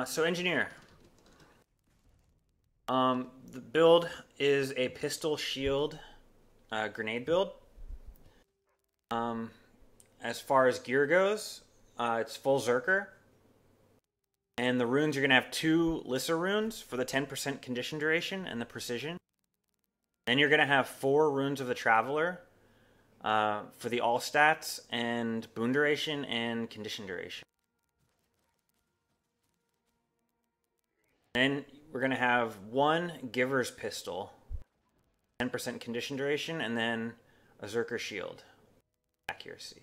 So engineer. The build is a pistol shield grenade build. As far as gear goes, it's full Zerker. And the runes, you're going to have 2 Lissa runes for the 10% condition duration and the precision. Then you're going to have 4 runes of the Traveler for the all stats and boon duration and condition duration. Then we're going to have 1 Giver's Pistol, 10% condition duration, and then a Zerker Shield. Accuracy.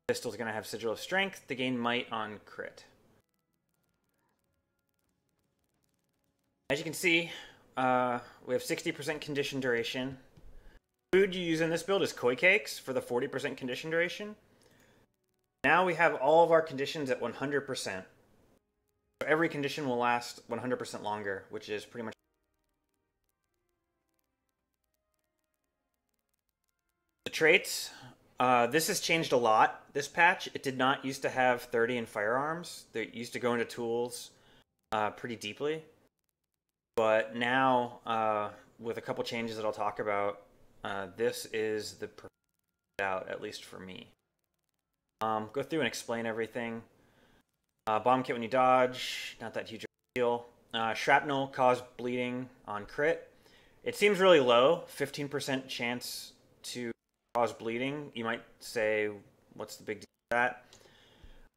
Pistol's going to have Sigil of Strength to gain might on crit. As you can see, we have 60% condition duration. Food you use in this build is Koi Cakes for the 40% condition duration. Now we have all of our conditions at 100%. So every condition will last 100% longer, which is pretty much the traits. This has changed a lot this patch. It did not used to have 30 in firearms. They used to go into tools pretty deeply. But now, with a couple changes that I'll talk about, this is the preferred out, at least for me. Go through and explain everything. Bomb kit when you dodge, not that huge of a deal. Shrapnel cause bleeding on crit. It seems really low, 15% chance to cause bleeding. You might say, what's the big deal with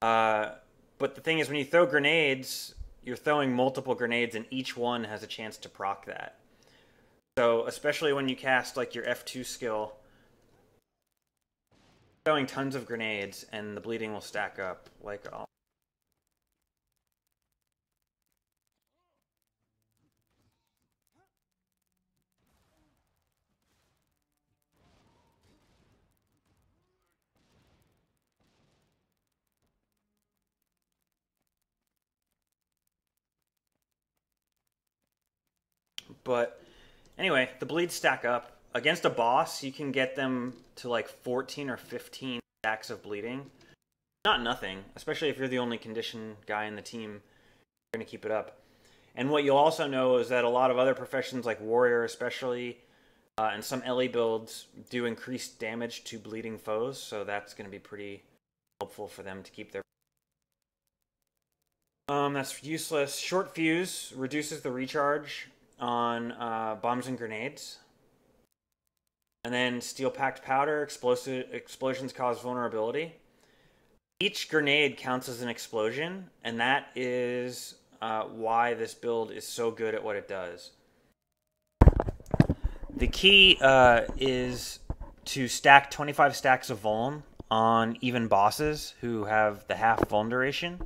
that? But the thing is, when you throw grenades, you're throwing multiple grenades and each one has a chance to proc that. So especially when you cast like your F2 skill, throwing tons of grenades and the bleeding will stack up like all. But anyway, the bleeds stack up. Against a boss, you can get them to like 14 or 15 stacks of bleeding. Not nothing, especially if you're the only condition guy in the team. You're going to keep it up. And what you'll also know is that a lot of other professions, like Warrior especially, and some LE builds, do increase damage to bleeding foes. So that's going to be pretty helpful for them to keep their... That's useless. Short Fuse reduces the recharge on bombs and grenades. And then Steel Packed Powder, explosions cause vulnerability. Each grenade counts as an explosion, and that is why this build is so good at what it does. The key is to stack 25 stacks of vuln on even bosses who have the half vuln duration.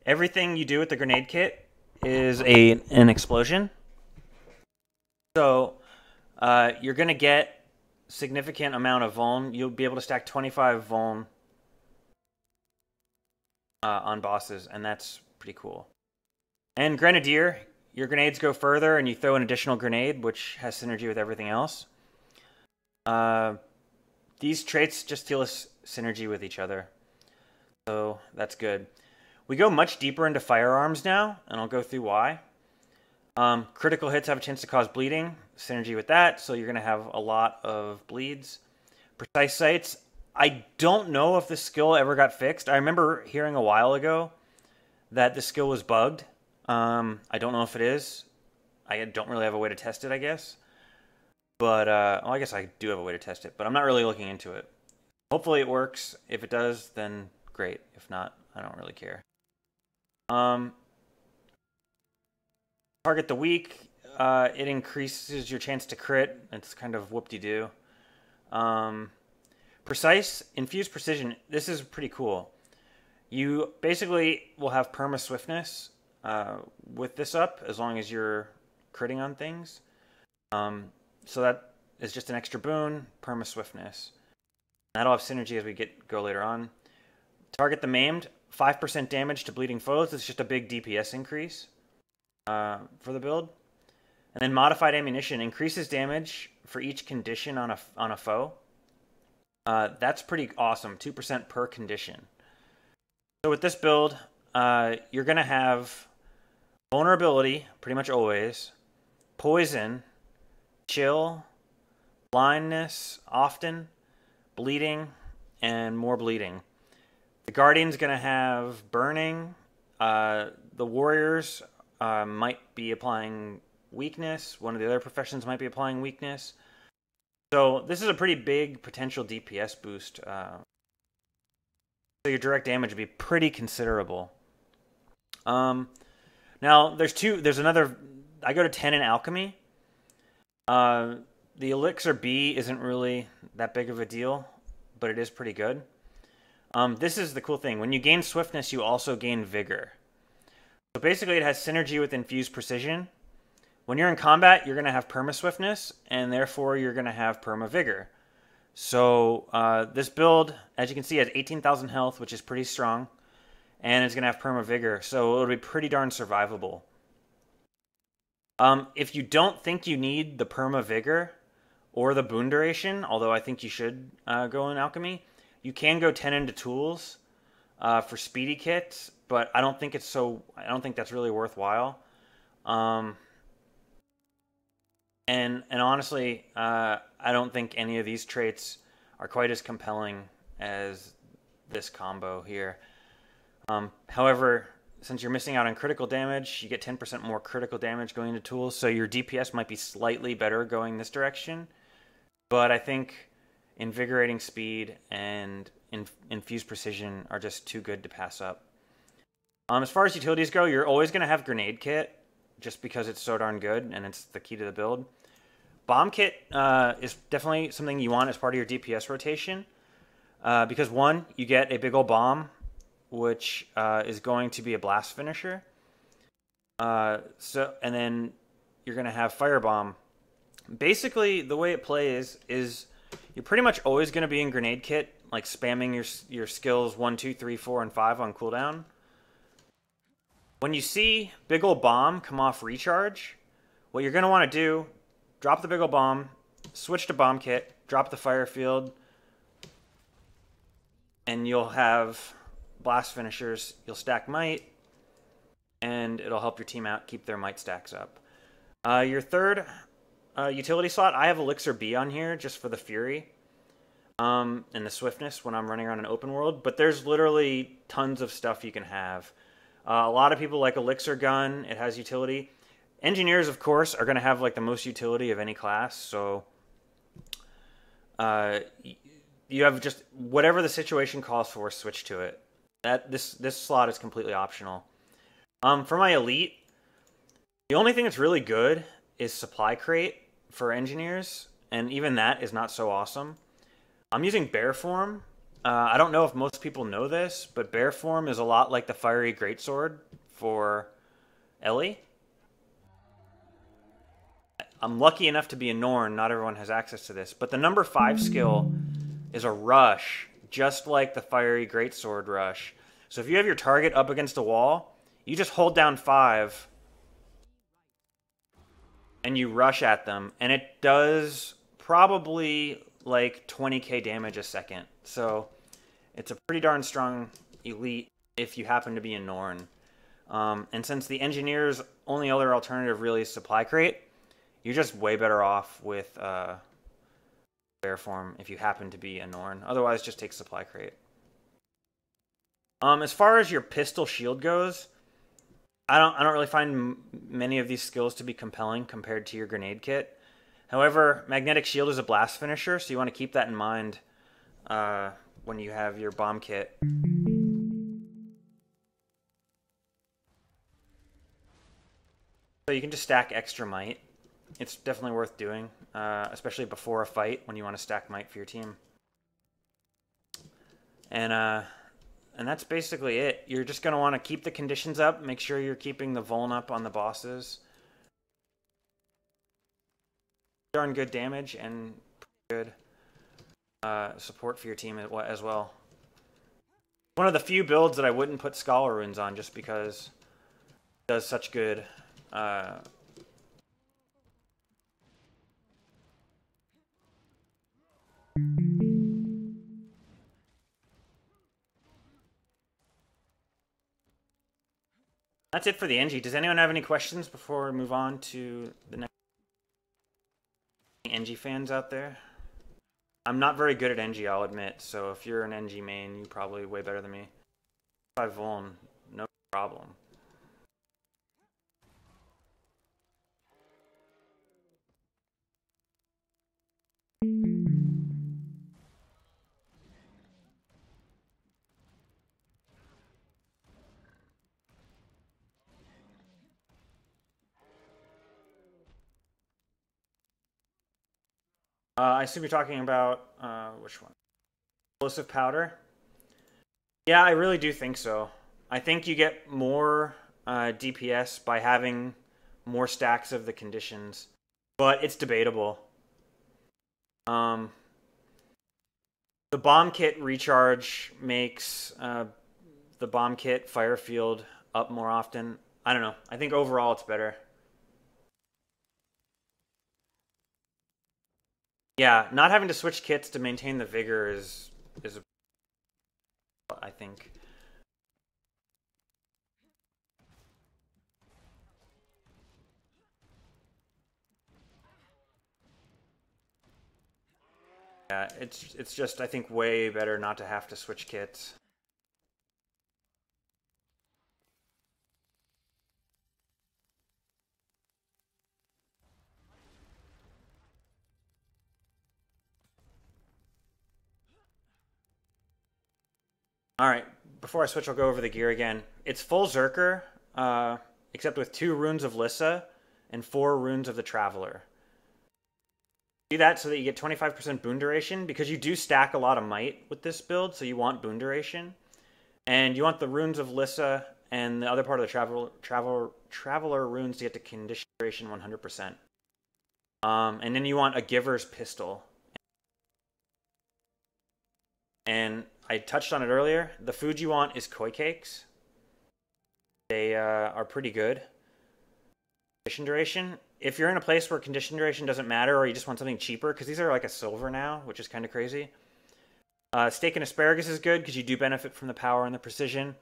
Everything you do with the grenade kit is an explosion. So you're going to get significant amount of vuln. You'll be able to stack 25 vuln on bosses, and that's pretty cool. And Grenadier, your grenades go further, and you throw an additional grenade, which has synergy with everything else. These traits just feel a synergy with each other, so that's good. We go much deeper into firearms now, and I'll go through why. Critical hits have a chance to cause bleeding, synergy with that, so you're going to have a lot of bleeds. Precise sights, I don't know if this skill ever got fixed. I remember hearing a while ago that the skill was bugged. I don't know if it is. I don't really have a way to test it, I guess. But, well, I guess I do have a way to test it, but I'm not really looking into it. Hopefully it works. If it does, then great. If not, I don't really care. Target the weak. It increases your chance to crit. It's kind of whoop-de-doo. Precise, infused precision. This is pretty cool. You basically will have perma swiftness with this up, as long as you're critting on things. So that is just an extra boon, perma swiftness. That'll have synergy as we go later on. Target the maimed. 5% damage to bleeding foes. It's just a big DPS increase for the build. And then modified ammunition increases damage for each condition on a foe. That's pretty awesome. 2% per condition. So with this build, you're going to have vulnerability pretty much always, poison, chill, blindness often, bleeding, and more bleeding. The Guardian's going to have burning. The Warriors might be applying weakness. One of the other professions might be applying weakness. So this is a pretty big potential DPS boost. So your direct damage would be pretty considerable. Now there's another. I go to 10 in alchemy. The elixir B isn't really that big of a deal, but it is pretty good. This is the cool thing. When you gain swiftness, you also gain vigor. So basically, it has synergy with infused precision. When you're in combat, you're going to have perma swiftness, and therefore you're going to have perma vigor. So this build, as you can see, has 18,000 health, which is pretty strong, and it's going to have perma vigor, so it'll be pretty darn survivable. If you don't think you need the perma vigor or the boon duration, although I think you should go in alchemy, you can go 10 into tools for speedy kits, but I don't think that's really worthwhile. And honestly, I don't think any of these traits are quite as compelling as this combo here. However, since you're missing out on critical damage, you get 10% more critical damage going into tools, so your DPS might be slightly better going this direction. But I think invigorating speed and infused precision are just too good to pass up. As far as utilities go, you're always going to have grenade kit, just because it's so darn good and it's the key to the build. Bomb kit is definitely something you want as part of your DPS rotation, because one, you get a big old bomb, which is going to be a blast finisher. And then you're going to have firebomb. Basically, the way it plays is you're pretty much always going to be in grenade kit, like spamming your skills 1, 2, 3, 4, and 5 on cooldown. When you see big ol' bomb come off recharge, what you're going to want to do, drop the big ol' bomb, switch to bomb kit, drop the fire field, and you'll have blast finishers. You'll stack might, and it'll help your team out keep their might stacks up. Your third utility slot, I have Elixir B on here just for the Fury and the swiftness when I'm running around an open world, but there's literally tons of stuff you can have. A lot of people like Elixir Gun. It has utility. Engineers, of course, are going to have like the most utility of any class, so you have just whatever the situation calls for, switch to it. This slot is completely optional. For my elite, the only thing that's really good is supply crate for engineers, and even that is not so awesome. I'm using bear form. I don't know if most people know this, but bear form is a lot like the fiery greatsword for Ellie. I'm lucky enough to be a Norn. Not everyone has access to this, but the number 5 skill is a rush, just like the fiery greatsword rush. So if you have your target up against a wall, you just hold down 5 and you rush at them, and it does probably like 20k damage a second. So it's a pretty darn strong elite if you happen to be a Norn. And since the engineer's only other alternative really is supply crate, you're just way better off with bear form if you happen to be a Norn. Otherwise, just take supply crate. As far as your pistol shield goes, I don't really find many of these skills to be compelling compared to your grenade kit. However, magnetic shield is a blast finisher, so you want to keep that in mind when you have your bomb kit. So you can just stack extra might. It's definitely worth doing, especially before a fight when you want to stack might for your team. And that's basically it. You're just going to want to keep the conditions up, make sure you're keeping the vuln up on the bosses. Darn good damage and good support for your team as well. One of the few builds that I wouldn't put Scholar Runes on just because it does such good That's it for the NG. Does anyone have any questions before we move on to the next? NG fans out there? I'm not very good at NG, I'll admit. So if you're an NG main, you're probably way better than me. 5 Vuln, no problem. I assume you're talking about which one? Explosive powder. Yeah, I really do think so. I think you get more DPS by having more stacks of the conditions, but it's debatable. The bomb kit recharge makes the bomb kit fire field up more often. I don't know. I think overall it's better. Yeah, not having to switch kits to maintain the vigor is I think. Yeah, it's just I think way better not to have to switch kits. All right, before I switch, I'll go over the gear again. It's full Zerker, except with 2 runes of Lissa and 4 runes of the Traveler. Do that so that you get 25% boon duration, because you do stack a lot of might with this build, so you want boon duration. And you want the runes of Lissa and the other part of the Traveler runes to get to condition duration 100%. And then you want a Giver's Pistol. And I touched on it earlier. The food you want is koi cakes. They are pretty good. Condition duration. If you're in a place where condition duration doesn't matter, or you just want something cheaper, because these are like a silver now, which is kind of crazy. Steak and asparagus is good because you do benefit from the power and the precision.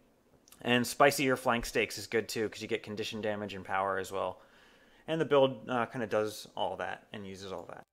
And spicy or flank steaks is good too because you get condition damage and power as well. And the build kind of does all that and uses all that.